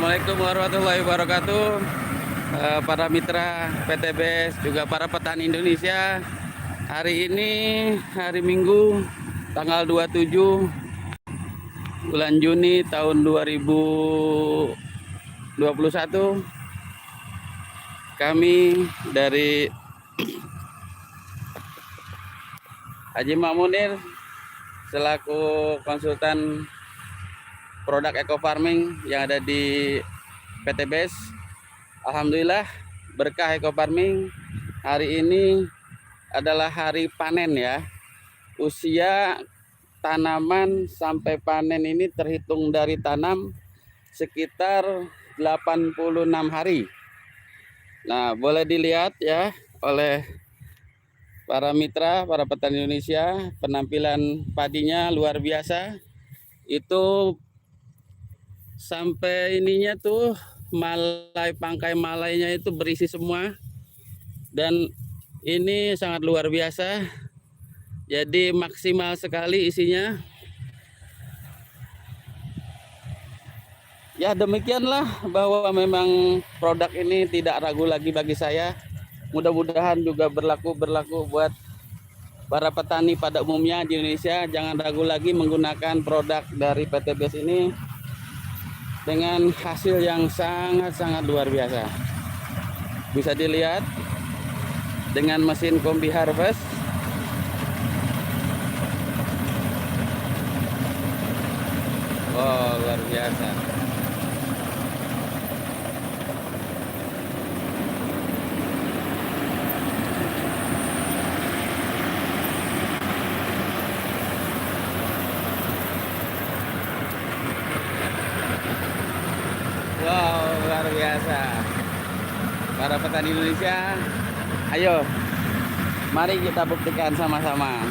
Assalamualaikum warahmatullahi wabarakatuh. Para mitra PTBS, juga para petani Indonesia. Hari ini hari Minggu tanggal 27 bulan Juni tahun 2021. Kami dari Haji Mamunir selaku konsultan produk eco farming yang ada di PTBS. Alhamdulillah berkah eco farming. Hari ini adalah hari panen ya. Usia tanaman sampai panen ini terhitung dari tanam sekitar 86 hari. Nah, boleh dilihat ya oleh para mitra, para petani Indonesia, penampilan padinya luar biasa. Itu sampai ininya tuh malai, pangkai malainya itu berisi semua, dan ini sangat luar biasa. Jadi maksimal sekali isinya. Ya demikianlah, bahwa memang produk ini tidak ragu lagi bagi saya. Mudah-mudahan juga berlaku buat para petani pada umumnya di Indonesia. Jangan ragu lagi menggunakan produk dari PTBS ini dengan hasil yang sangat-sangat luar biasa. Bisa dilihat dengan mesin kombi harvest. Wow, luar biasa. Wow, luar biasa. Para petani Indonesia, ayo mari kita buktikan sama-sama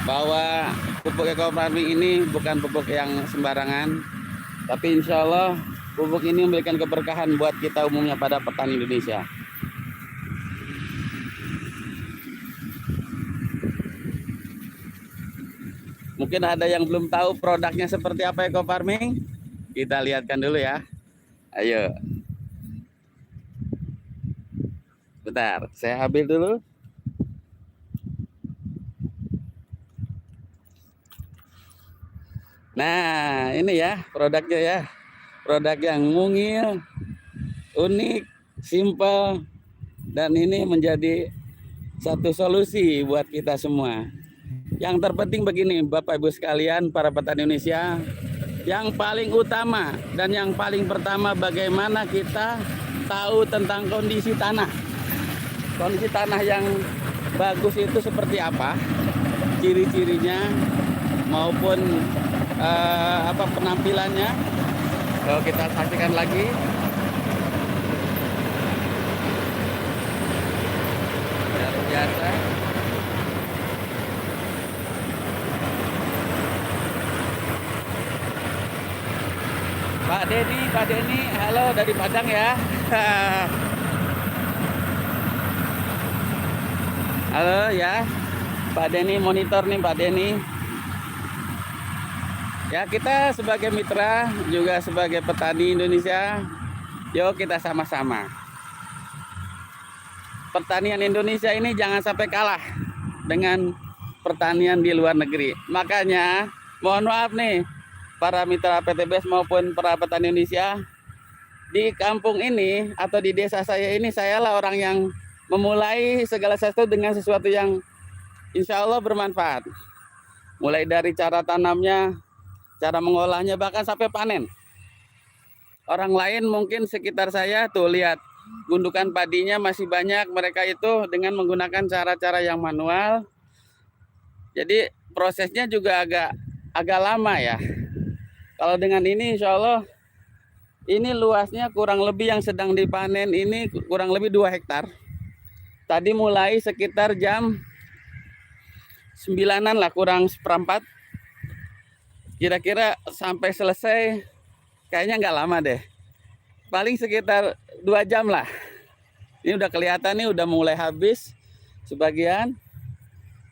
bahwa pupuk eco farming ini bukan pupuk yang sembarangan, tapi insya Allah pupuk ini memberikan keberkahan buat kita umumnya pada petani Indonesia. Mungkin ada yang belum tahu produknya seperti apa eco farming, kita lihatkan dulu ya. Ayo. Bentar, saya ambil dulu. Nah, ini ya produknya ya. Produk yang mungil, unik, simple, dan ini menjadi satu solusi buat kita semua. Yang terpenting begini, Bapak Ibu sekalian, para petani Indonesia, yang paling utama dan yang paling pertama, bagaimana kita tahu tentang kondisi tanah. Kondisi tanah yang bagus itu seperti apa, ciri-cirinya maupun penampilannya. Kalau kita saksikan lagi. Luar biasa. Pak Denny, halo dari Padang ya. Halo ya, Pak Denny monitor nih Pak Denny. Ya, kita sebagai mitra juga sebagai petani Indonesia, yuk kita sama-sama. Pertanian Indonesia ini jangan sampai kalah dengan pertanian di luar negeri. Makanya mohon maaf nih para mitra PTBS maupun para petani Indonesia, di kampung ini atau di desa saya ini, sayalah orang yang memulai segala sesuatu dengan sesuatu yang insya Allah bermanfaat. Mulai dari cara tanamnya, cara mengolahnya, bahkan sampai panen. Orang lain mungkin sekitar saya tuh lihat gundukan padinya masih banyak, mereka itu dengan menggunakan cara-cara yang manual. Jadi prosesnya juga agak lama ya. Kalau dengan ini insya Allah, ini luasnya kurang lebih yang sedang dipanen ini kurang lebih 2 hektar. Tadi mulai sekitar jam 9-an lah, kurang seperempat. Kira-kira sampai selesai kayaknya nggak lama deh. Paling sekitar 2 jam lah. Ini udah kelihatan nih udah mulai habis sebagian.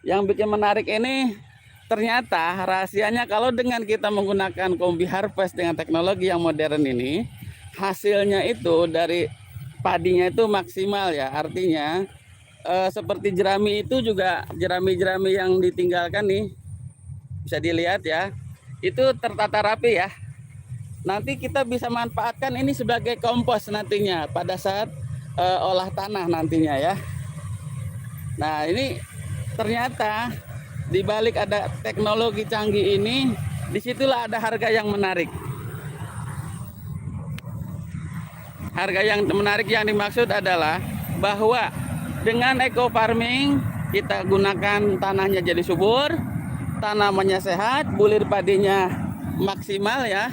Yang bikin menarik ini ternyata rahasianya kalau dengan kita menggunakan kombi harvest dengan teknologi yang modern ini, hasilnya itu dari padinya itu maksimal ya. Artinya seperti jerami itu juga jerami-jerami yang ditinggalkan nih, bisa dilihat ya, itu tertata rapi ya. Nanti kita bisa manfaatkan ini sebagai kompos nantinya pada saat olah tanah nantinya ya. Nah ini ternyata di balik ada teknologi canggih ini, disitulah ada harga yang menarik. Harga yang menarik yang dimaksud adalah bahwa dengan eco farming kita gunakan tanahnya jadi subur, tanamannya sehat, bulir padinya maksimal ya.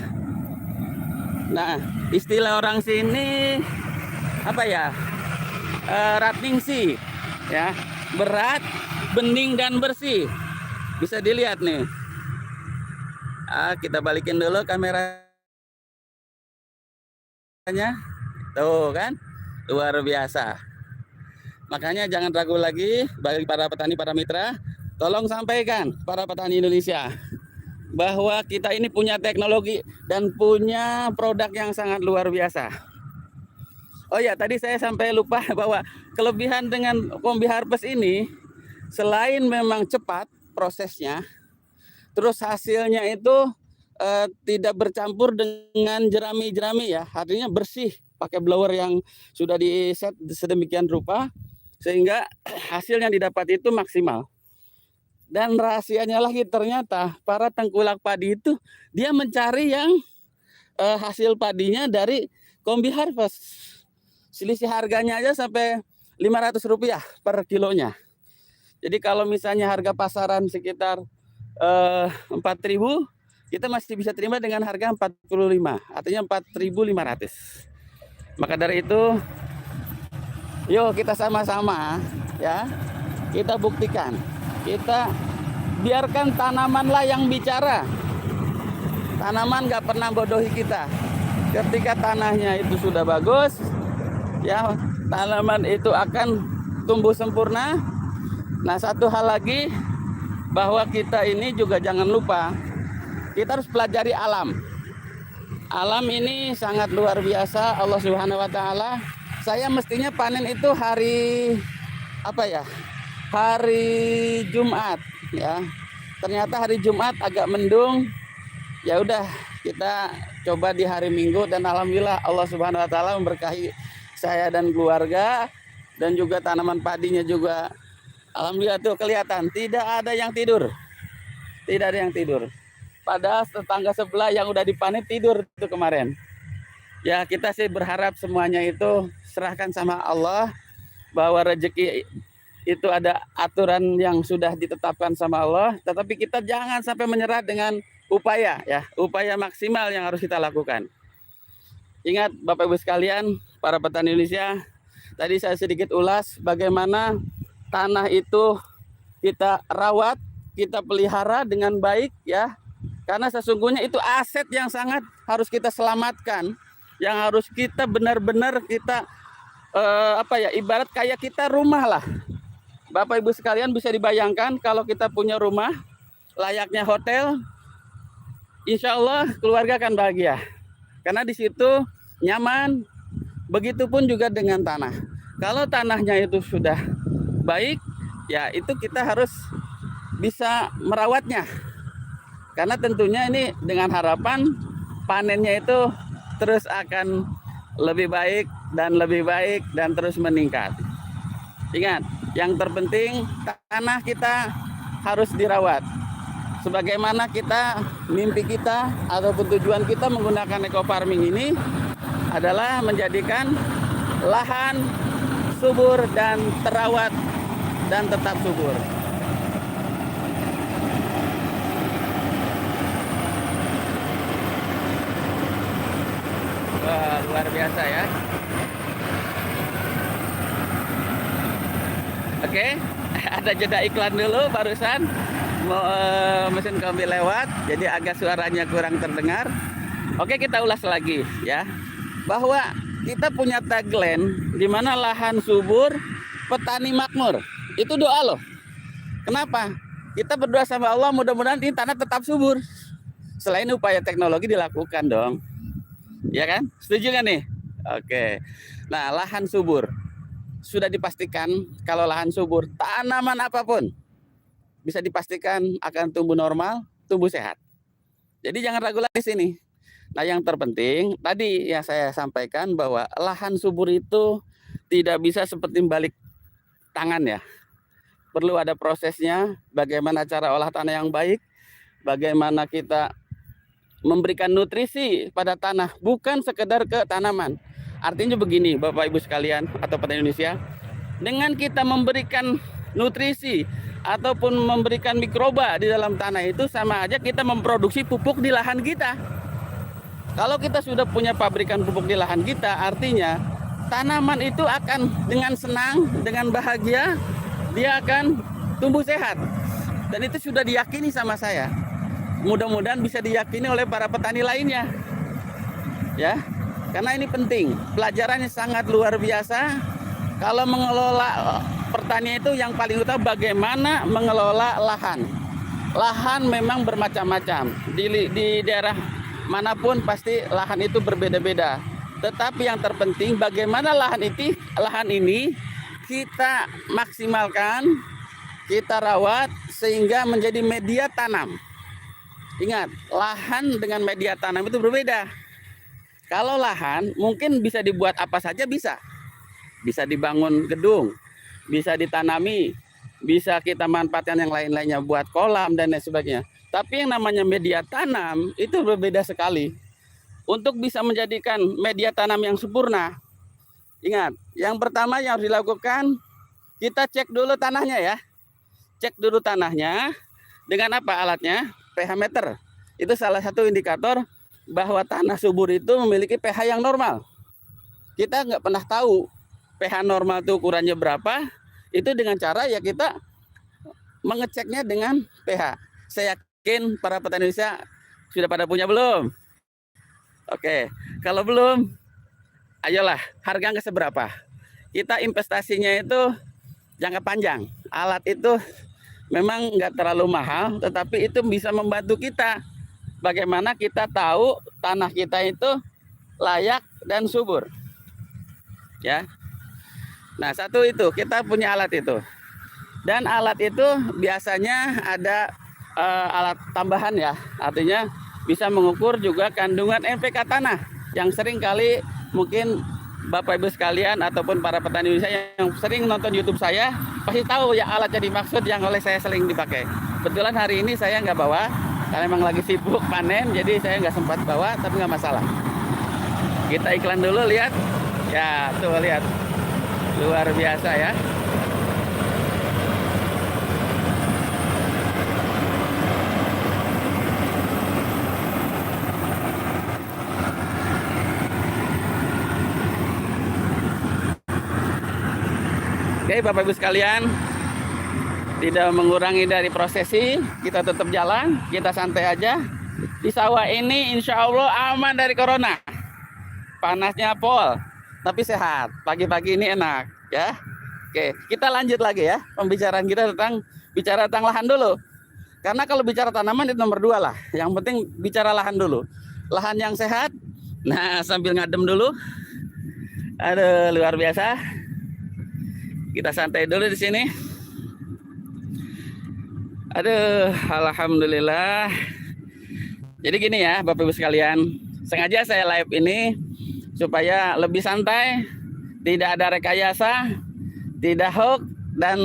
Nah, istilah orang sini apa ya? Ratingsi ya, berat, bening dan bersih. Bisa dilihat nih. Kita balikin dulu kameranya. Tuh kan, luar biasa. Makanya jangan ragu lagi bagi para petani, para mitra, tolong sampaikan para petani Indonesia bahwa kita ini punya teknologi dan punya produk yang sangat luar biasa. Oh ya, tadi saya sampai lupa bahwa kelebihan dengan Kombi Harvest ini, selain memang cepat prosesnya, terus hasilnya itu tidak bercampur dengan jerami-jerami ya, artinya bersih, pakai blower yang sudah di-set sedemikian rupa, sehingga hasil yang didapat itu maksimal. Dan rahasianya lagi ternyata para tengkulak padi itu dia mencari yang hasil padinya dari Kombi Harvest. Selisih harganya aja sampai Rp500 per kilonya. Jadi kalau misalnya harga pasaran sekitar 4.000, kita masih bisa terima dengan harga 45, artinya 4.500. Maka dari itu, yuk kita sama-sama ya, kita buktikan, kita biarkan tanamanlah yang bicara. Tanaman gak pernah bodohi kita. Ketika tanahnya itu sudah bagus, ya tanaman itu akan tumbuh sempurna. Nah, satu hal lagi, bahwa kita ini juga jangan lupa, kita harus pelajari alam. Alam ini sangat luar biasa, Allah Subhanahu wa taala. Saya mestinya panen itu hari apa ya? Hari Jumat ya. Ternyata hari Jumat agak mendung. Ya udah, kita coba di hari Minggu dan alhamdulillah Allah Subhanahu wa taala memberkahi saya dan keluarga, dan juga tanaman padinya juga alhamdulillah tuh kelihatan tidak ada yang tidur. Tidak ada yang tidur. Padahal tetangga sebelah yang udah dipanen tidur itu kemarin. Ya kita sih berharap semuanya itu serahkan sama Allah, bahwa rezeki itu ada aturan yang sudah ditetapkan sama Allah. Tetapi kita jangan sampai menyerah dengan upaya ya, upaya maksimal yang harus kita lakukan. Ingat Bapak Ibu sekalian, para petani Indonesia, tadi saya sedikit ulas bagaimana tanah itu kita rawat, kita pelihara dengan baik ya. Karena sesungguhnya itu aset yang sangat harus kita selamatkan, yang harus kita benar-benar kita ibarat kayak kita rumah lah. Bapak Ibu sekalian bisa dibayangkan kalau kita punya rumah layaknya hotel, insya Allah keluarga akan bahagia. Karena di situ nyaman, begitupun juga dengan tanah. Kalau tanahnya itu sudah baik, ya itu kita harus bisa merawatnya. Karena tentunya ini dengan harapan panennya itu terus akan lebih baik dan terus meningkat. Ingat, yang terpenting tanah kita harus dirawat. Sebagaimana kita, mimpi kita ataupun tujuan kita menggunakan eco farming ini adalah menjadikan lahan subur dan terawat dan tetap subur. Wah, luar biasa ya. Oke, ada jeda iklan dulu barusan. Mesin kombi lewat, jadi agak suaranya kurang terdengar. Oke, kita ulas lagi ya, bahwa kita punya tagline di mana lahan subur, petani makmur. Itu doa loh. Kenapa? Kita berdoa sama Allah mudah-mudahan ini tanah tetap subur. Selain upaya teknologi dilakukan dong. Ya kan? Setuju kan nih? Oke. Nah, lahan subur. Sudah dipastikan kalau lahan subur, tanaman apapun bisa dipastikan akan tumbuh normal, tumbuh sehat. Jadi jangan ragu lagi sini. Nah, yang terpenting tadi yang saya sampaikan bahwa lahan subur itu tidak bisa seperti balik tangan ya. Perlu ada prosesnya, bagaimana cara olah tanah yang baik, bagaimana kita memberikan nutrisi pada tanah, bukan sekedar ke tanaman. Artinya begini, Bapak Ibu sekalian atau petani Indonesia, dengan kita memberikan nutrisi ataupun memberikan mikroba di dalam tanah itu sama aja kita memproduksi pupuk di lahan kita. Kalau kita sudah punya pabrikan pupuk di lahan kita, artinya tanaman itu akan dengan senang, dengan bahagia, dia akan tumbuh sehat. Dan itu sudah diyakini sama saya. Mudah-mudahan bisa diyakini oleh para petani lainnya. Ya, karena ini penting. Pelajarannya sangat luar biasa. Kalau mengelola pertanian itu yang paling utama bagaimana mengelola lahan. Lahan memang bermacam-macam. Di daerah manapun pasti lahan itu berbeda-beda. Tetapi yang terpenting bagaimana lahan ini kita maksimalkan, kita rawat sehingga menjadi media tanam. Ingat, lahan dengan media tanam itu berbeda. Kalau lahan mungkin bisa dibuat apa saja bisa. Bisa dibangun gedung, bisa ditanami, bisa kita manfaatkan yang lain-lainnya buat kolam dan lain sebagainya. Tapi yang namanya media tanam itu berbeda sekali. Untuk bisa menjadikan media tanam yang sempurna, ingat, yang pertama yang harus dilakukan, kita cek dulu tanahnya ya. Cek dulu tanahnya dengan apa alatnya? pH meter. Itu salah satu indikator bahwa tanah subur itu memiliki pH yang normal. Kita nggak pernah tahu pH normal itu ukurannya berapa. Itu dengan cara ya kita mengeceknya dengan pH. Saya yakin para petani Indonesia sudah pada punya belum? Oke, kalau belum, ayolah, harga nggak seberapa. Kita investasinya itu jangka panjang. Alat itu memang nggak terlalu mahal, tetapi itu bisa membantu kita. Bagaimana kita tahu tanah kita itu layak dan subur. Ya. Nah, satu itu, kita punya alat itu. Dan alat itu biasanya ada alat tambahan ya. Artinya bisa mengukur juga kandungan NPK tanah. Yang sering kali mungkin Bapak Ibu sekalian ataupun para petani Indonesia yang sering nonton YouTube saya pasti tahu ya alat yang dimaksud yang oleh saya sering dipakai. Kebetulan hari ini saya nggak bawa karena memang lagi sibuk panen, jadi saya nggak sempat bawa, tapi nggak masalah. Kita iklan dulu, lihat ya, tuh lihat luar biasa ya. Oke, Bapak Ibu sekalian, tidak mengurangi dari prosesi, kita tetap jalan, kita santai aja. Di sawah ini insya Allah aman dari corona. Panasnya pol, tapi sehat. Pagi-pagi ini enak, ya. Oke, kita lanjut lagi ya. Pembicaraan kita bicara tentang lahan dulu. Karena kalau bicara tanaman itu nomor 2 lah. Yang penting bicara lahan dulu. Lahan yang sehat. Nah, sambil ngadem dulu. Aduh, luar biasa. Kita santai dulu di sini. Aduh, alhamdulillah. Jadi gini ya, Bapak Ibu sekalian, sengaja saya live ini supaya lebih santai, tidak ada rekayasa, tidak hoax, dan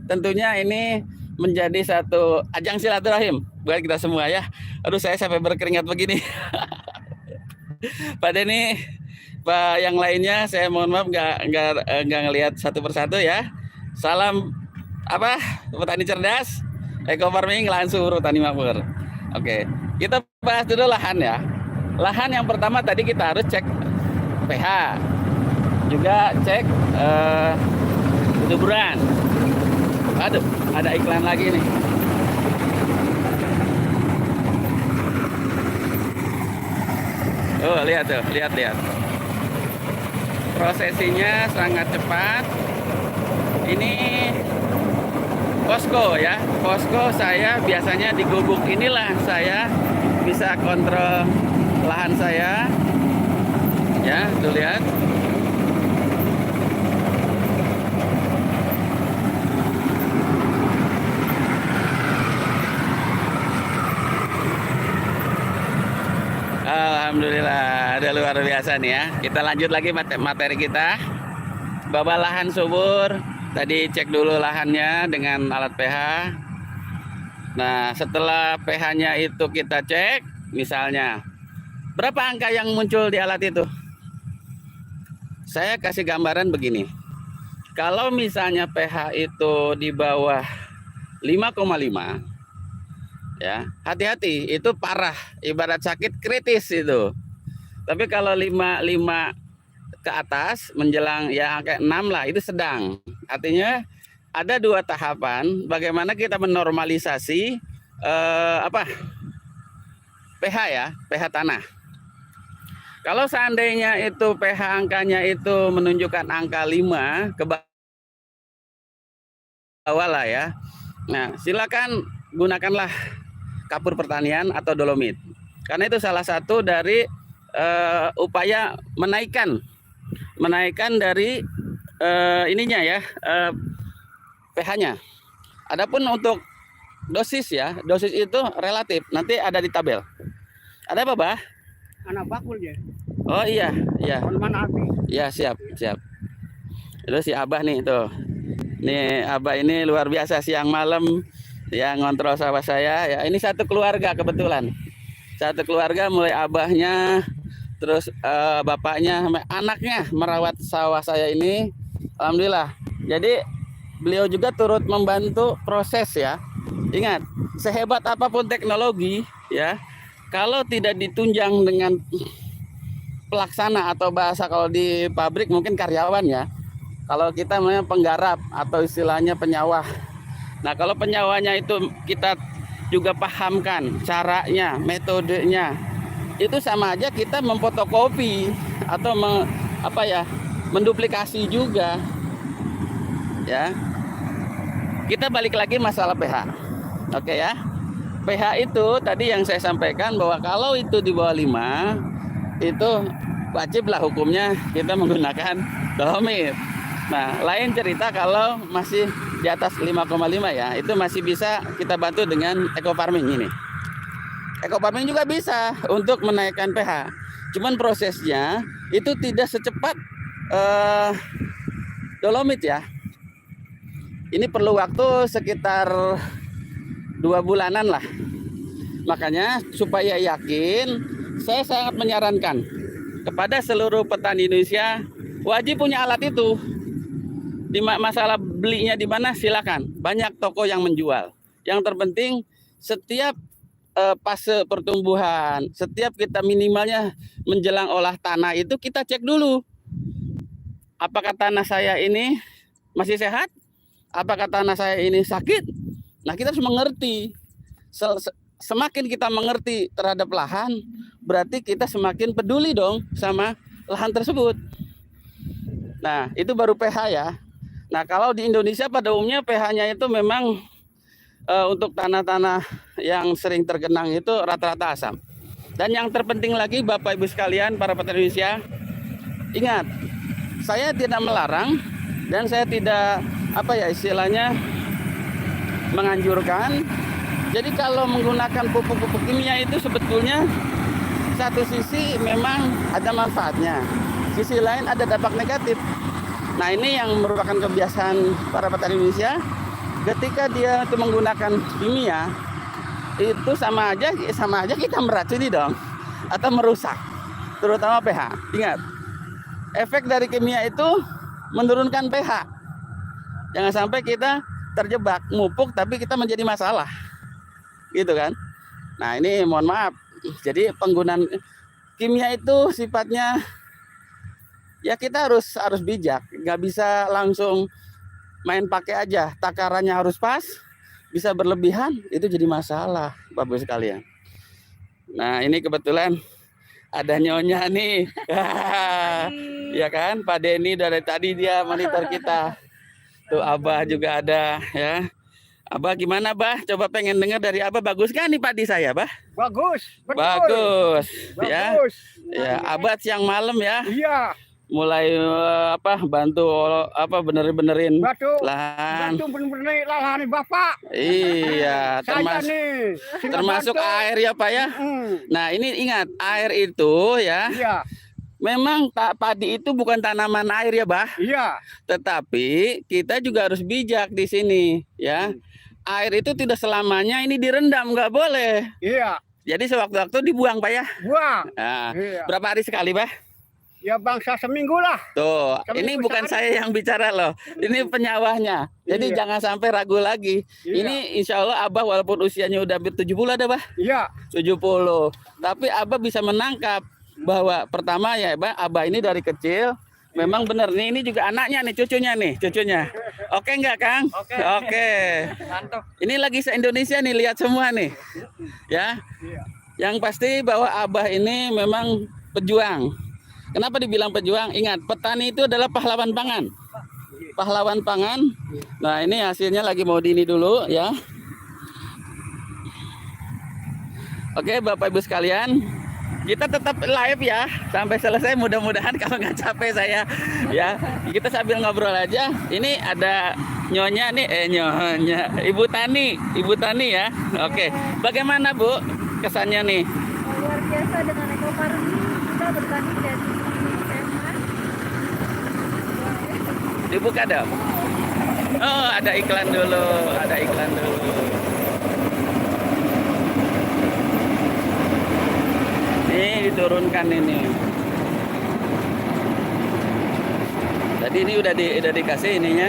tentunya ini menjadi satu ajang silaturahim buat kita semua ya. Aduh, saya sampai berkeringat begini. Pada ini Pak yang lainnya saya mohon maaf nggak ngelihat satu persatu ya. Salam apa? Petani cerdas, eco farming, lahan subur, tani makmur. Oke, kita bahas dulu lahan ya. Lahan yang pertama tadi kita harus cek pH, juga cek kesuburan. Aduh, ada iklan lagi nih. Oh, lihat tuh, lihat. Prosesinya sangat cepat. Ini posko ya. Posko saya biasanya di gubuk inilah saya bisa kontrol lahan saya. Ya, tuh lihat. Alhamdulillah, ada luar biasa nih ya. Kita lanjut lagi materi kita. Bahwa lahan subur, tadi cek dulu lahannya dengan alat pH. Nah, setelah pH-nya itu kita cek, misalnya berapa angka yang muncul di alat itu? Saya kasih gambaran begini. Kalau misalnya pH itu di bawah 5,5, ya, hati-hati, itu parah, ibarat sakit kritis itu. Tapi kalau 5 ke atas menjelang ya angka 6 lah, itu sedang. Artinya ada 2 tahapan bagaimana kita menormalisasi pH ya, pH tanah. Kalau seandainya itu pH angkanya itu menunjukkan angka 5 ke bawah lah ya. Nah, silakan gunakanlah kapur pertanian atau dolomit. Karena itu salah satu dari upaya menaikkan dari ininya ya, pH-nya. Adapun untuk dosis ya, dosis itu relatif. Nanti ada di tabel. Ada apa, Bah? Anak bakul ya. Oh iya, iya. Mana api? Ya, siap. Itu si Abah nih tuh. Nih Abah ini luar biasa, siang malam yang ngontrol sawah saya. Ya, ini satu keluarga kebetulan. Satu keluarga mulai abahnya, terus bapaknya, sampai anaknya merawat sawah saya ini. Alhamdulillah. Jadi beliau juga turut membantu proses ya. Ingat, sehebat apapun teknologi ya, kalau tidak ditunjang dengan pelaksana atau bahasa kalau di pabrik mungkin karyawan ya. Kalau kita namanya penggarap atau istilahnya penyawah. Nah, kalau penyawahnya itu kita juga pahamkan caranya, metodenya. Itu sama aja kita memfotokopi atau menduplikasi juga. Ya. Kita balik lagi masalah pH. Oke ya. pH itu tadi yang saya sampaikan bahwa kalau itu di bawah 5 itu wajiblah hukumnya kita menggunakan dolomit. Nah, lain cerita kalau masih di atas 5,5 ya, itu masih bisa kita bantu dengan eco farming ini. Eco farming juga bisa untuk menaikkan pH. Cuman prosesnya itu tidak secepat dolomit ya. Ini perlu waktu sekitar 2 bulanan lah. Makanya supaya yakin, saya sangat menyarankan kepada seluruh petani Indonesia wajib punya alat itu. Di masalah belinya di mana silakan. Banyak toko yang menjual. Yang terpenting setiap fase pertumbuhan, setiap kita minimalnya menjelang olah tanah itu kita cek dulu. Apakah tanah saya ini masih sehat? Apakah tanah saya ini sakit? Nah, kita harus mengerti. Semakin kita mengerti terhadap lahan, berarti kita semakin peduli dong sama lahan tersebut. Nah, itu baru pH ya. Nah, kalau di Indonesia pada umumnya pH-nya itu memang untuk tanah-tanah yang sering tergenang itu rata-rata asam. Dan yang terpenting lagi Bapak Ibu sekalian, para petani Indonesia, ingat, saya tidak melarang dan saya tidak istilahnya menganjurkan. Jadi kalau menggunakan pupuk-pupuk kimia itu sebetulnya satu sisi memang ada manfaatnya, sisi lain ada dampak negatif. Nah, ini yang merupakan kebiasaan para petani Indonesia. Ketika dia itu menggunakan kimia, itu sama aja kita meracuni dong atau merusak, terutama pH. Ingat, efek dari kimia itu menurunkan pH. Jangan sampai kita terjebak mupuk tapi kita menjadi masalah. Gitu kan. Nah, ini mohon maaf. Jadi penggunaan kimia itu sifatnya ya kita harus bijak, nggak bisa langsung main pakai aja. Takarannya harus pas, bisa berlebihan itu jadi masalah, Bapak sekalian. Nah, ini kebetulan ada nyonya nih. Ya kan, Pak Denny dari tadi dia monitor kita. Tuh Abah juga ada ya. Abah gimana, Bah? Coba pengen dengar dari Abah, bagus kan nih padi saya, Bah? Bagus, betul. Bagus, ya. Bagus. Ya, Abah siang malam ya. Iya. Mulai bantu benerin Bantu lahan. bener-bener lahan Bapak. Iya, Saya nih. termasuk air ya, Pak ya. Nah, ini ingat, air itu ya. Iya. Memang padi itu bukan tanaman air ya, Bah. Iya. Tetapi kita juga harus bijak di sini, ya. Air itu tidak selamanya ini direndam, nggak boleh. Iya. Jadi sewaktu-waktu dibuang, Pak ya. Buang. Nah, Iya. berapa hari sekali, Bah? Ya bangsa seminggu lah. Tuh, Seminggu ini bukan sehari. saya yang bicara loh. Ini penyawahnya. Jadi Iya. jangan sampai ragu lagi. Iya. Ini insya Allah Abah walaupun usianya udah hampir 70 ada, Bah. Iya. 70. Tapi Abah bisa menangkap bahwa pertama ya, Abah ini dari kecil memang benar nih, ini juga anaknya nih, cucunya. Oke enggak, Kang? Oke. Mantap. Ini lagi se-Indonesia nih, lihat semua nih. Ya. Iya. Yang pasti bahwa Abah ini memang pejuang. Kenapa dibilang pejuang? Ingat, petani itu adalah pahlawan pangan. Pahlawan pangan. Nah, ini hasilnya lagi mau di ini dulu ya. Oke, Bapak Ibu sekalian, kita tetap live ya sampai selesai, mudah-mudahan kalau nggak capek saya ya. Kita sambil ngobrol aja. Ini ada nyonya nih, nyonya Ibu Tani ya. Oke, bagaimana Bu kesannya nih? Luar biasa dengan ekofarming, kita bertani dari SMA. Dibuka dong. Oh, ada iklan dulu. Ini diturunkan ini. Tadi ini udah dikasih ininya.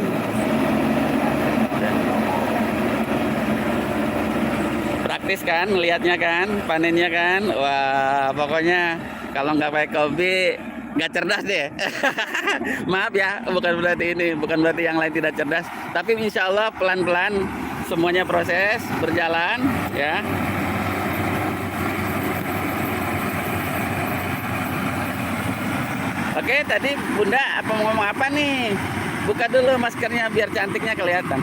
Praktis kan, melihatnya kan, panennya kan. Wah, pokoknya kalau nggak pakai kopi nggak cerdas deh. Maaf ya, bukan berarti yang lain tidak cerdas. Tapi insya Allah pelan-pelan semuanya proses berjalan ya. Oke, tadi Bunda ngomong apa nih? Buka dulu maskernya biar cantiknya kelihatan.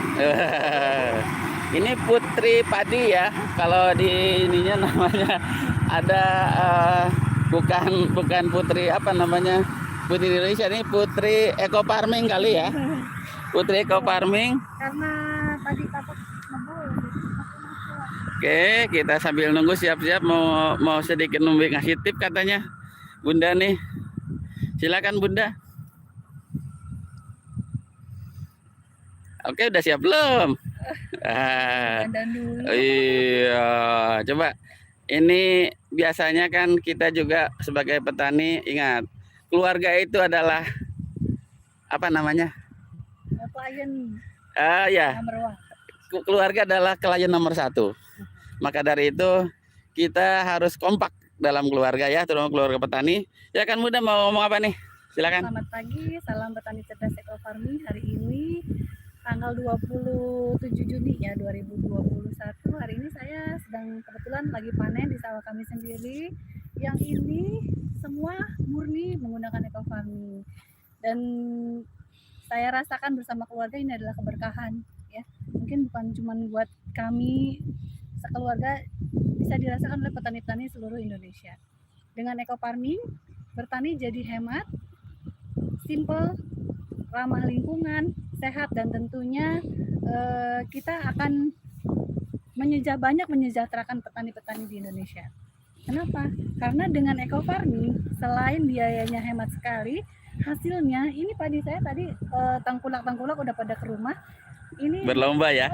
Ini putri padi ya. Kalau di ininya namanya ada bukan putri apa namanya? Putri Indonesia, ini putri ekofarming kali ya. Putri ekofarming. Karena tadi takut ngebul. Oke, kita sambil nunggu siap-siap mau sedikit ngasih tip katanya Bunda nih. Silakan Bunda. Oke, udah siap belum? Dan dulu. Iya, coba. Ini biasanya kan kita juga sebagai petani, ingat, keluarga itu adalah apa namanya? Klien Ya, nomor 1. keluarga adalah klien nomor 1. Maka dari itu kita harus kompak dalam keluarga ya, terutama keluarga petani. Ya kan Bunda, mau ngomong apa nih? Silakan. Selamat pagi, salam petani cerdas ekofarming. Hari ini tanggal 27 Juni ya 2021. Hari ini saya sedang kebetulan lagi panen di sawah kami sendiri. Yang ini semua murni menggunakan ekofarming. Dan saya rasakan bersama keluarga ini adalah keberkahan ya. Mungkin bukan cuma buat kami sekeluarga, bisa dirasakan oleh petani-petani seluruh Indonesia. Dengan ekofarming, bertani jadi hemat, simple, ramah lingkungan, sehat, dan tentunya kita akan banyak menyejahterakan petani-petani di Indonesia. Kenapa? Karena dengan ekofarming, selain biayanya hemat sekali, hasilnya ini padi saya tadi tangkulak udah pada ke rumah. Ini berlomba ya.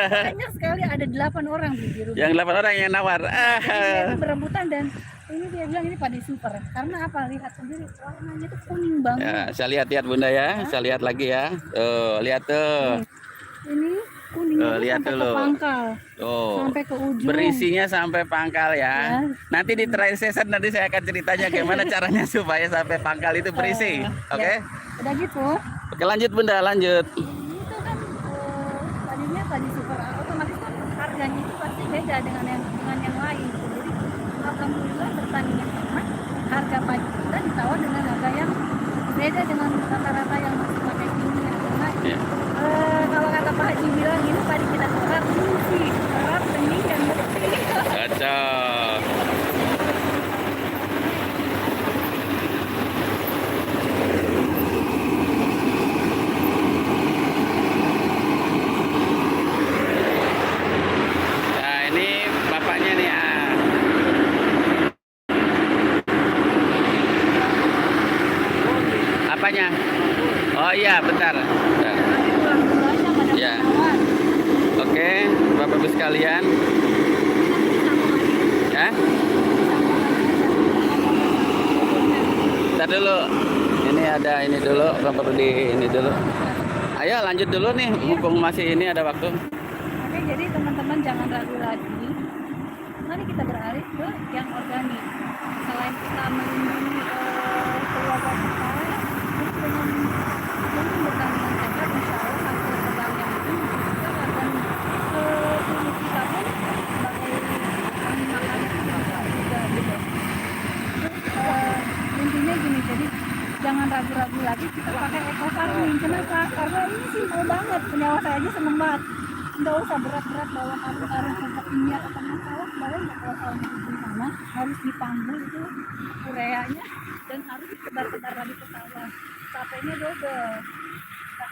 Banyak sekali, ada 8 orang di rumah. Yang 8 orang yang nawar. Ini berebutan, dan ini dia bilang ini padi super. Karena apa? Lihat sendiri warnanya itu kuning banget. Ya, saya lihat Bunda ya. Saya lihat lagi ya. Tuh, lihat tuh. Ini kuningnya lihat sampai dulu. ke pangkal. Tuh. Sampai ke ujung. Berisinya sampai pangkal ya. Ya. Nanti di trial session nanti saya akan ceritanya gimana caranya supaya sampai pangkal itu berisi. Oke? Ya. Udah gitu. Oke, lanjut Bunda, lanjut. Itu kan padinya padi super, otomatis kan harganya itu pasti beda dengan yang lain. Jadi alhamdulillah bertaninya hemat, harga padi kita ditawar dengan harga yang beda dengan rata-rata yang masih pakai kimia. Karena Ya. kalau kata Pak Haji bilang ini padi kita keluar Ya, bentar. Bentar. Nanti pulang dulu aja nggak ada Ya. pesawat. Oke, Bapak Ibu sekalian. Ya, bentar dulu. Ini ada ini dulu, Bapak di ini dulu. Ayo lanjut dulu nih, mumpung masih ini ada waktu. Oke, jadi teman-teman jangan ragu lagi. Mari kita beralih ke yang organik. Selain kita melindungi keluarga kita, terus dengan bertani yang sehat, insya Allah hasil pertanian itu juga akan tubuh kita pun sebagai makanan manfaat juga gitu. Terus intinya gini, jadi jangan ragu-ragu lagi kita pakai eco farming. Kenapa? Karena ini simpel banget. Penyawa saya aja seneng banget. Nggak usah berat-berat bawa karung-karung pupuk kimia atau masalah, bawa nggak kalau soal di sana harus dipanggul itu ureanya dan harus ditebar-tebar lagi ke sawah. Capeknya double. Nah,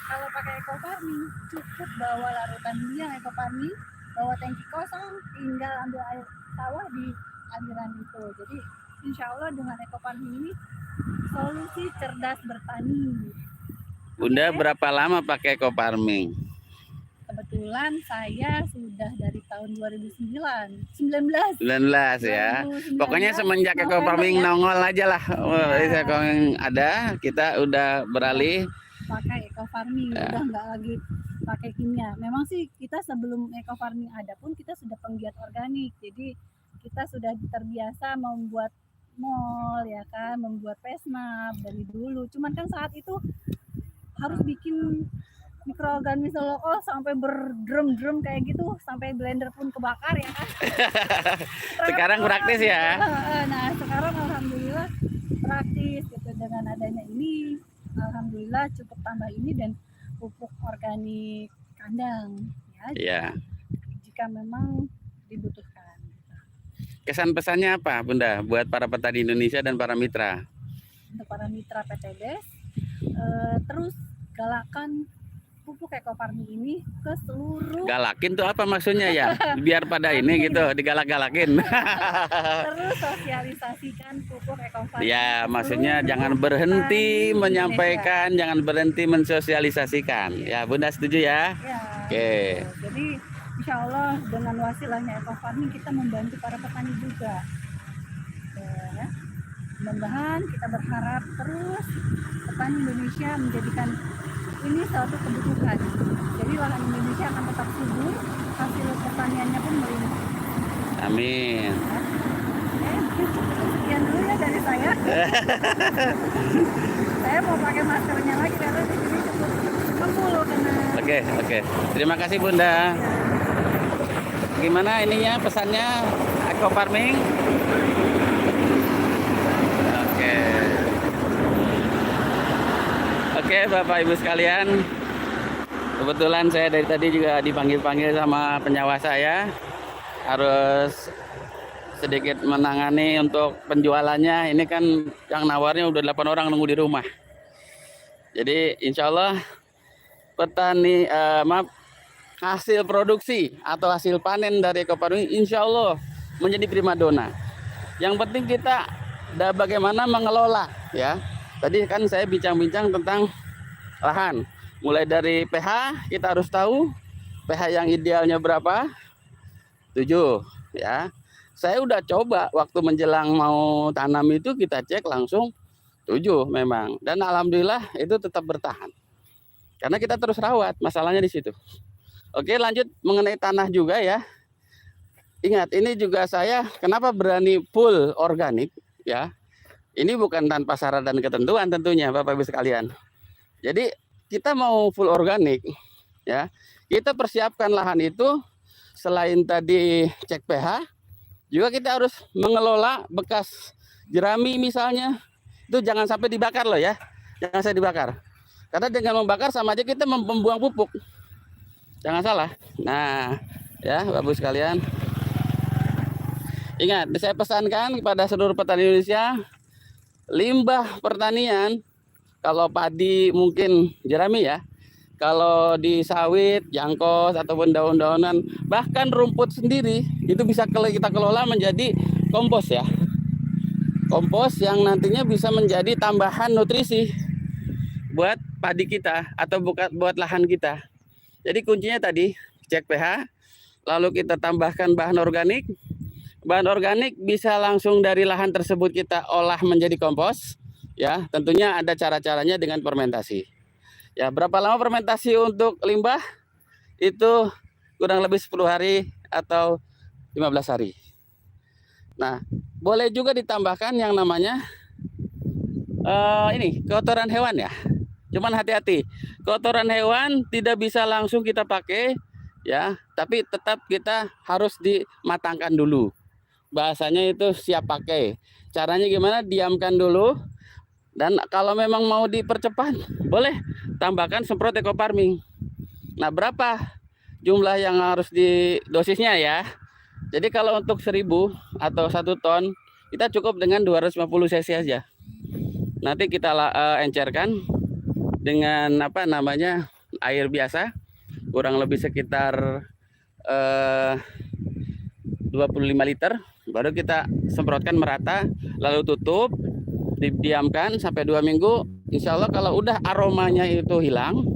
kalau pakai eco farming cukup bawa larutan minyak eco farming, bawa tangki kosong, tinggal ambil air sawah di aliran itu. Jadi insya Allah dengan eco farming ini solusi cerdas bertani. Bunda berapa lama pakai eco farming? Kebetulan saya sudah dari tahun 2019 ya. 2019. Pokoknya semenjak eco farming ya, nongol aja lah. Eco yang ada, kita udah beralih. pakai eco farming, Ya. udah nggak lagi pakai kimia. Memang sih kita sebelum eco farming ada pun kita sudah penggiat organik. Jadi kita sudah terbiasa membuat mall ya kan, membuat pesnap dari dulu. Cuman kan saat itu harus bikin mikroorganisme lokal sampai berdrum-drum kayak gitu, sampai blender pun kebakar ya kan. Sekarang praktis ya. Nah sekarang alhamdulillah praktis gitu dengan adanya ini, alhamdulillah cukup tambah ini dan pupuk organik kandang ya. Ya. Jika memang dibutuhkan. Kesan pesannya apa, Bunda, buat para petani Indonesia dan para mitra? Untuk para mitra PTBES, terus galakan pupuk eco farming ini ke seluruh, Galakin tuh apa maksudnya ya? Biar pada ini gitu, digalak-galakin. terus sosialisasikan pupuk eco farming. Ya, ke maksudnya seluruh jangan berhenti petani menyampaikan, jangan berhenti mensosialisasikan. Ya, Bunda setuju ya? Indonesia. Ya, Oke. gitu. Jadi insya Allah dengan wasilahnya eco farming kita membantu para petani juga. Ya. Mudah-mudahan kita berharap terus petani Indonesia menjadikan ini suatu kebutuhan. Jadi lahan Indonesia akan tetap subur, hasil pertaniannya pun melimpah. Amin. Sekian dulu ya dari saya. Saya mau pakai maskernya lagi karena di sini cukup full karena Oke. Terima kasih Bunda. Gimana ininya pesannya eco farming? Oke, Bapak Ibu sekalian. Kebetulan saya dari tadi juga dipanggil-panggil sama penyawa saya. Harus sedikit menangani untuk penjualannya. Ini kan yang nawarnya udah 8 orang nunggu di rumah. Jadi insya Allah hasil produksi atau hasil panen dari eco farming insya Allah menjadi primadona. Yang penting kita bagaimana mengelola ya. Tadi kan saya bincang-bincang tentang lahan. Mulai dari pH kita harus tahu pH yang idealnya berapa? 7 ya. Saya udah coba waktu menjelang mau tanam itu kita cek langsung 7 memang, dan alhamdulillah itu tetap bertahan. Karena kita terus rawat, masalahnya di situ. Oke, lanjut mengenai tanah juga ya. Ingat, ini juga saya kenapa berani full organik ya. Ini bukan tanpa syarat dan ketentuan tentunya Bapak Ibu sekalian. Jadi kita mau full organik ya. Kita persiapkan lahan itu selain tadi cek pH, juga kita harus mengelola bekas jerami misalnya. Itu jangan sampai dibakar loh ya. Jangan sampai dibakar. Karena dengan membakar sama aja kita membuang pupuk. Jangan salah. Nah, ya Bapak Ibu sekalian. Ingat, saya pesankan kepada seluruh petani Indonesia, limbah pertanian, kalau padi mungkin jerami ya, kalau di sawit, jangkos ataupun daun-daunan, bahkan rumput sendiri itu bisa kita kelola menjadi kompos ya. Kompos yang nantinya bisa menjadi tambahan nutrisi buat padi kita atau buat lahan kita. Jadi kuncinya tadi cek pH, lalu kita tambahkan bahan organik. Bahan organik bisa langsung dari lahan tersebut kita olah menjadi kompos. Ya, tentunya ada cara-caranya dengan fermentasi. Ya, berapa lama fermentasi untuk limbah? Itu kurang lebih 10 hari atau 15 hari. Nah, boleh juga ditambahkan yang namanya ini kotoran hewan ya. Cuman hati-hati, kotoran hewan tidak bisa langsung kita pakai ya, tapi tetap kita harus dimatangkan dulu. Bahasanya itu siap pakai. Caranya gimana? Diamkan dulu. Dan kalau memang mau dipercepat, boleh tambahkan semprot eco farming. Nah, berapa jumlah yang harus di dosisnya ya? Jadi kalau untuk 1000 atau 1 ton, kita cukup dengan 250 cc aja. Nanti kita encerkan dengan apa namanya air biasa, kurang lebih sekitar 25 liter. Baru kita semprotkan merata, lalu tutup, didiamkan sampai 2 minggu. Insya Allah kalau udah aromanya itu hilang,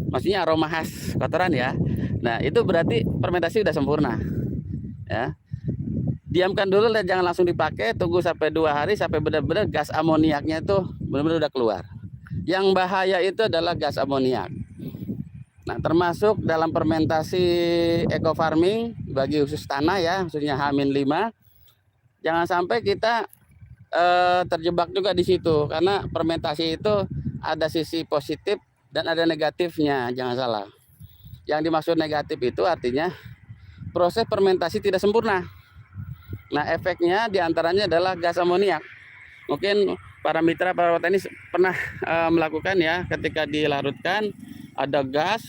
maksudnya aroma khas kotoran ya. Nah, itu berarti fermentasi udah sempurna. Ya. Diamkan dulu, jangan langsung dipakai, tunggu sampai 2 hari sampai benar-benar gas amoniaknya itu benar-benar udah keluar. Yang bahaya itu adalah gas amoniak. Nah, termasuk dalam fermentasi eco farming bagi khusus tanah ya, khususnya H-5, jangan sampai kita terjebak juga di situ, karena fermentasi itu ada sisi positif dan ada negatifnya, jangan salah. Yang dimaksud negatif itu artinya proses fermentasi tidak sempurna. Nah, efeknya diantaranya adalah gas amoniak. Mungkin para mitra para petani pernah melakukan ya, ketika dilarutkan ada gas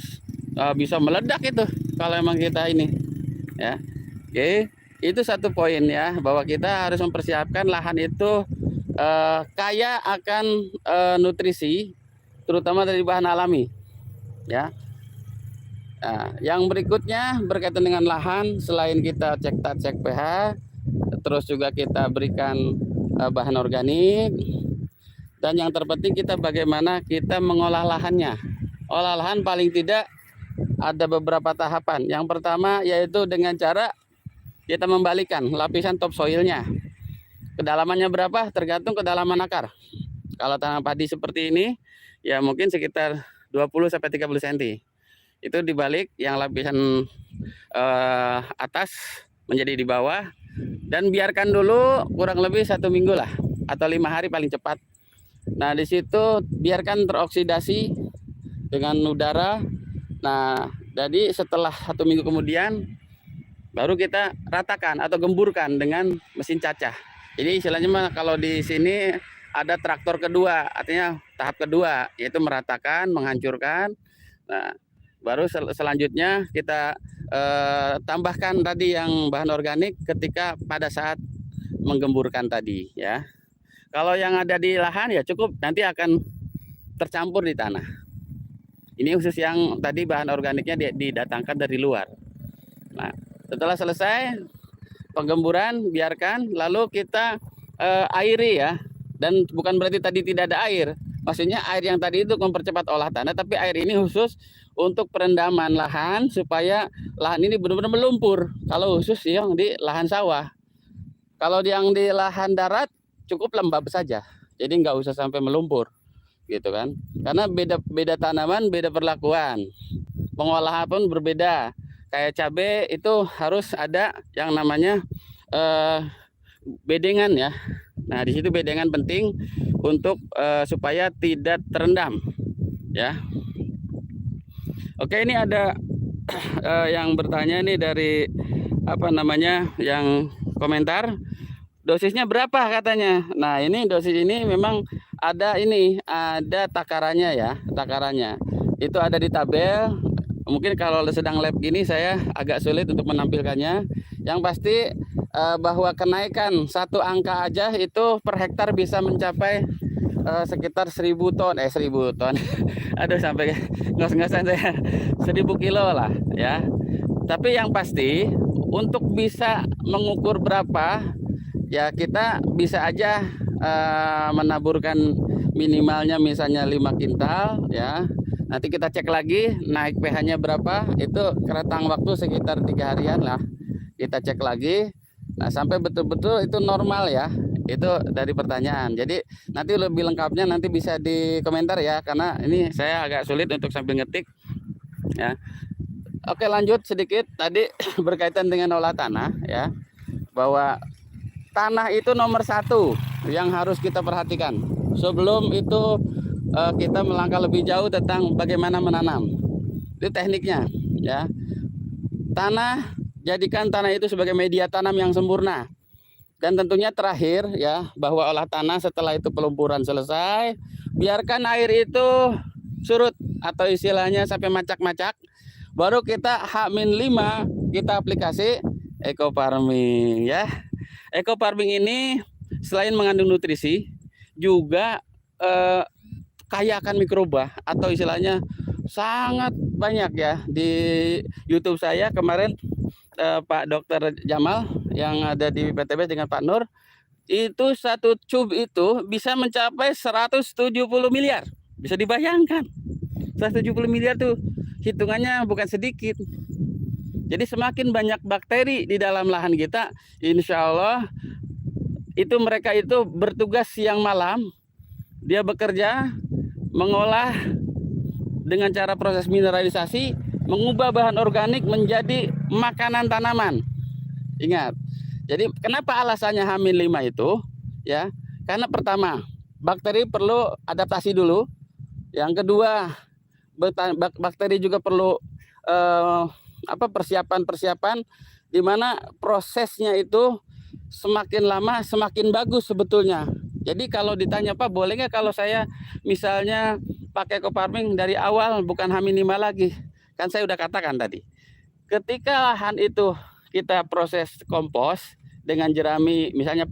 bisa meledak itu kalau emang kita ini ya. Oke, itu satu poin ya, bahwa kita harus mempersiapkan lahan itu kaya akan nutrisi, terutama dari bahan alami ya. Nah, yang berikutnya berkaitan dengan lahan, selain kita cek pH, terus juga kita berikan bahan organik, dan yang terpenting kita bagaimana kita mengolah lahannya. Olah lahan paling tidak ada beberapa tahapan. Yang pertama yaitu dengan cara kita membalikan lapisan topsoilnya. Kedalamannya berapa? Tergantung kedalaman akar. Kalau tanam padi seperti ini ya mungkin sekitar 20-30 cm. Itu dibalik, yang lapisan atas menjadi di bawah, dan biarkan dulu kurang lebih 1 minggu lah atau 5 hari paling cepat. Nah, di situ biarkan teroksidasi dengan udara. Nah, jadi setelah 1 minggu kemudian baru kita ratakan atau gemburkan dengan mesin cacah. Jadi istilahnya mah kalau di sini ada traktor kedua, artinya tahap kedua, yaitu meratakan, menghancurkan. Nah, baru selanjutnya kita tambahkan tadi yang bahan organik ketika pada saat menggemburkan tadi ya. Kalau yang ada di lahan ya cukup nanti akan tercampur di tanah. Ini khusus yang tadi bahan organiknya didatangkan dari luar. Nah, setelah selesai penggemburan, biarkan, lalu kita airi ya. Dan bukan berarti tadi tidak ada air. Maksudnya air yang tadi itu mempercepat olah tanah, tapi air ini khusus untuk perendaman lahan supaya lahan ini benar-benar melumpur. Kalau khusus yang di lahan sawah. Kalau yang di lahan darat cukup lembab saja. Jadi nggak usah sampai melumpur. Gitu kan. Karena beda tanaman, beda perlakuan. Pengolahan pun berbeda. Kayak cabai itu harus ada yang namanya bedengan ya. Nah, di situ bedengan penting untuk supaya tidak terendam ya. Oke, ini ada yang bertanya ini dari apa namanya, yang komentar, dosisnya berapa katanya. Nah, ini dosis ini memang ada takarannya ya, takarannya itu ada di tabel. Mungkin kalau sedang lab gini saya agak sulit untuk menampilkannya. Yang pasti bahwa kenaikan satu angka aja itu per hektar bisa mencapai sekitar 1000 ton. 1000 ton. Aduh, sampai ngos-ngosan saya. 1000 kilo lah ya. Tapi yang pasti untuk bisa mengukur berapa ya, kita bisa aja menaburkan minimalnya misalnya 5 kintal ya. Nanti kita cek lagi naik pH-nya berapa, itu rentang waktu sekitar 3 harian lah. Kita cek lagi. Nah, sampai betul-betul itu normal ya. Itu dari pertanyaan. Jadi nanti lebih lengkapnya nanti bisa di komentar ya, karena ini saya agak sulit untuk sambil ngetik ya. Oke, lanjut sedikit tadi berkaitan dengan olah tanah ya, bahwa tanah itu nomor 1 yang harus kita perhatikan. Sebelum itu kita melangkah lebih jauh tentang bagaimana menanam. Itu tekniknya ya. Jadikan tanah itu sebagai media tanam yang sempurna. Dan tentunya terakhir ya, bahwa olah tanah setelah itu pelumpuran selesai, biarkan air itu surut atau istilahnya sampai macak-macak. Baru kita H-5 kita aplikasi eco farming ya. Eco farming ini selain mengandung nutrisi juga kaya akan mikroba atau istilahnya sangat banyak ya. Di YouTube saya kemarin Pak Dr. Jamal yang ada di PTB dengan Pak Nur, itu satu cube itu bisa mencapai 170 miliar. Bisa dibayangkan 170 miliar tuh hitungannya bukan sedikit. Jadi semakin banyak bakteri di dalam lahan kita, insya Allah itu mereka itu bertugas siang malam. Dia bekerja mengolah dengan cara proses mineralisasi, mengubah bahan organik menjadi makanan tanaman. Ingat. Jadi kenapa alasannya H-5 itu? Ya, karena pertama, bakteri perlu adaptasi dulu. Yang kedua, bakteri juga perlu persiapan-persiapan di mana prosesnya itu semakin lama semakin bagus sebetulnya. Jadi kalau ditanya Pak, boleh nggak kalau saya misalnya pakai eco farming dari awal bukan H-5 lagi? Kan saya udah katakan tadi, ketika lahan itu kita proses kompos dengan jerami, misalnya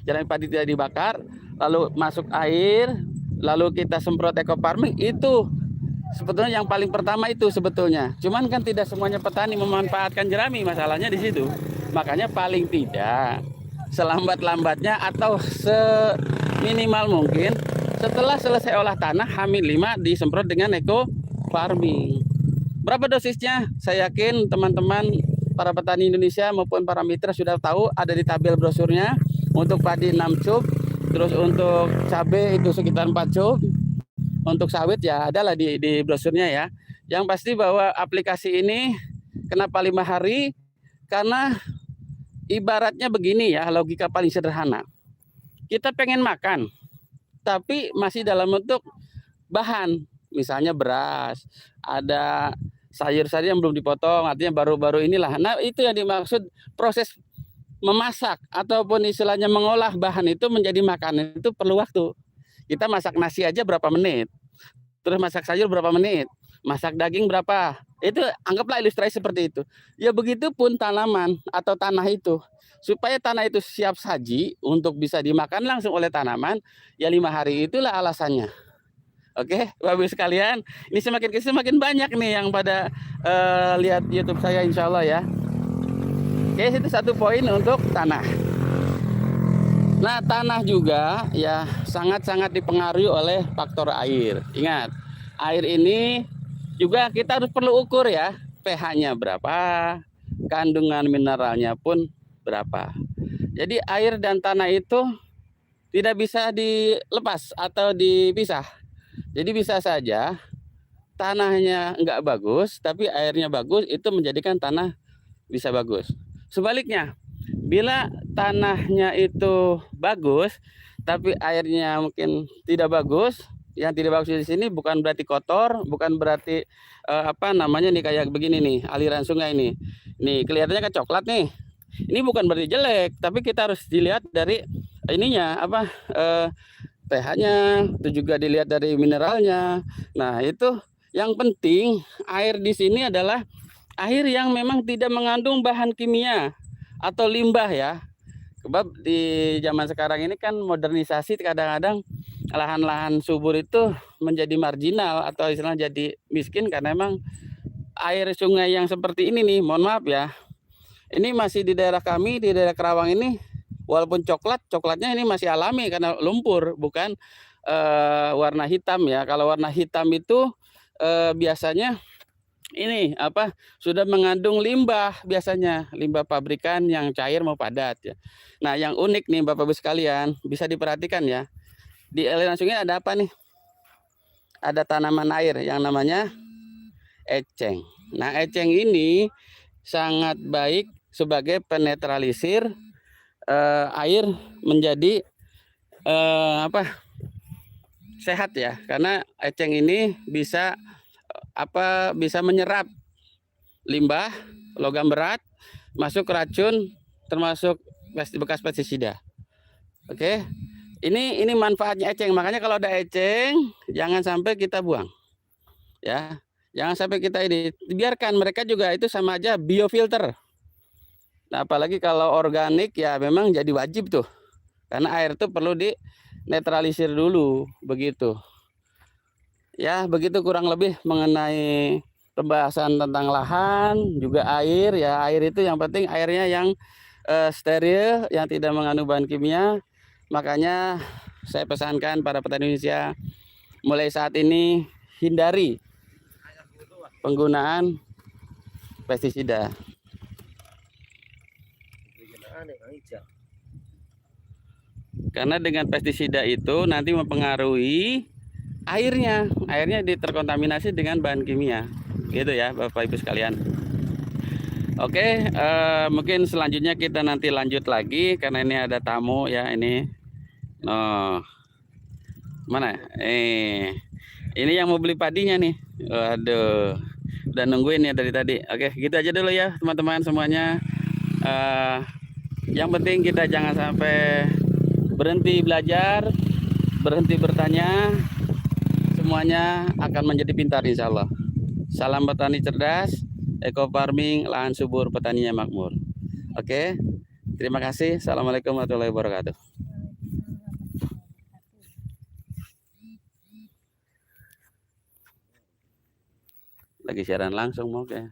jerami padi tidak dibakar, lalu masuk air, lalu kita semprot eco farming, itu sebetulnya yang paling pertama itu sebetulnya. Cuman kan tidak semuanya petani memanfaatkan jerami, masalahnya di situ. Makanya paling tidak selambat-lambatnya atau seminimal mungkin setelah selesai olah tanah H-5 disemprot dengan eco farming. Berapa dosisnya? Saya yakin teman-teman para petani Indonesia maupun para mitra sudah tahu, ada di tabel brosurnya. Untuk padi 6 cup, terus untuk cabai itu sekitar 4 cup. Untuk sawit ya adalah di brosurnya ya. Yang pasti bahwa aplikasi ini kenapa 5 hari? Karena ibaratnya begini ya, logika paling sederhana. Kita pengen makan, tapi masih dalam bentuk bahan. Misalnya beras, ada sayur-sayur yang belum dipotong, artinya baru-baru inilah. Nah, itu yang dimaksud proses memasak ataupun istilahnya mengolah bahan itu menjadi makanan itu perlu waktu. Kita masak nasi aja berapa menit, terus masak sayur berapa menit, masak daging berapa. Itu anggaplah ilustrasi seperti itu. Ya begitupun tanaman atau tanah itu. Supaya tanah itu siap saji untuk bisa dimakan langsung oleh tanaman, ya 5 hari itulah alasannya. Oke, Bapak Ibu sekalian, ini semakin banyak nih yang pada lihat YouTube saya, insya Allah ya. Oke, itu satu poin untuk tanah. Nah, tanah juga ya sangat-sangat dipengaruhi oleh faktor air. Ingat, air ini juga kita harus perlu ukur ya, pH-nya berapa, kandungan mineralnya pun berapa. Jadi air dan tanah itu tidak bisa dilepas atau dipisah. Jadi bisa saja tanahnya enggak bagus, tapi airnya bagus, itu menjadikan tanah bisa bagus. Sebaliknya, bila tanahnya itu bagus, tapi airnya mungkin tidak bagus, yang tidak bagus di sini bukan berarti kotor, bukan berarti nih kayak begini nih, aliran sungai ini. Nih kelihatannya kan coklat nih. Ini bukan berarti jelek, tapi kita harus dilihat dari ininya pH-nya, itu juga dilihat dari mineralnya. Nah, itu yang penting air di sini adalah air yang memang tidak mengandung bahan kimia atau limbah ya. Sebab di zaman sekarang ini kan modernisasi, kadang-kadang lahan-lahan subur itu menjadi marginal atau istilahnya jadi miskin karena memang air sungai yang seperti ini nih, mohon maaf ya. Ini masih di daerah kami, di daerah Kerawang ini, walaupun coklatnya ini masih alami karena lumpur, bukan warna hitam ya. Kalau warna hitam itu biasanya ini apa sudah mengandung limbah, biasanya limbah pabrikan yang cair mau padat ya. Nah, yang unik nih Bapak Ibu sekalian, bisa diperhatikan ya. Di aliran sungai ada apa nih? Ada tanaman air yang namanya eceng. Nah, eceng ini sangat baik sebagai penetralisir air menjadi apa? Sehat ya. Karena eceng ini bisa bisa menyerap limbah, logam berat, masuk racun, termasuk bekas pestisida. Oke, ini manfaatnya eceng. Makanya kalau ada eceng, jangan sampai kita buang, ya. Jangan sampai kita ini biarkan, mereka juga itu sama aja biofilter. Nah, apalagi kalau organik ya memang jadi wajib tuh, karena air itu perlu dinetralisir dulu, begitu. Ya, begitu kurang lebih mengenai pembahasan tentang lahan, juga air ya. Air itu yang penting airnya yang steril, yang tidak mengandung bahan kimia. Makanya saya pesankan para petani Indonesia mulai saat ini hindari penggunaan pestisida. Karena dengan pestisida itu nanti mempengaruhi airnya terkontaminasi dengan bahan kimia, gitu ya Bapak Ibu sekalian. Oke, mungkin selanjutnya kita nanti lanjut lagi karena ini ada tamu ya ini. Oh, mana? Ini yang mau beli padinya nih. Waduh, udah nungguin ya dari tadi. Oke, gitu aja dulu ya teman-teman semuanya. Yang penting kita jangan sampai berhenti belajar, berhenti bertanya. Semuanya akan menjadi pintar insya Allah. Salam petani cerdas, eco farming, lahan subur, petaninya makmur. Oke, terima kasih. Assalamualaikum warahmatullahi wabarakatuh. Lagi siaran langsung mau kayak.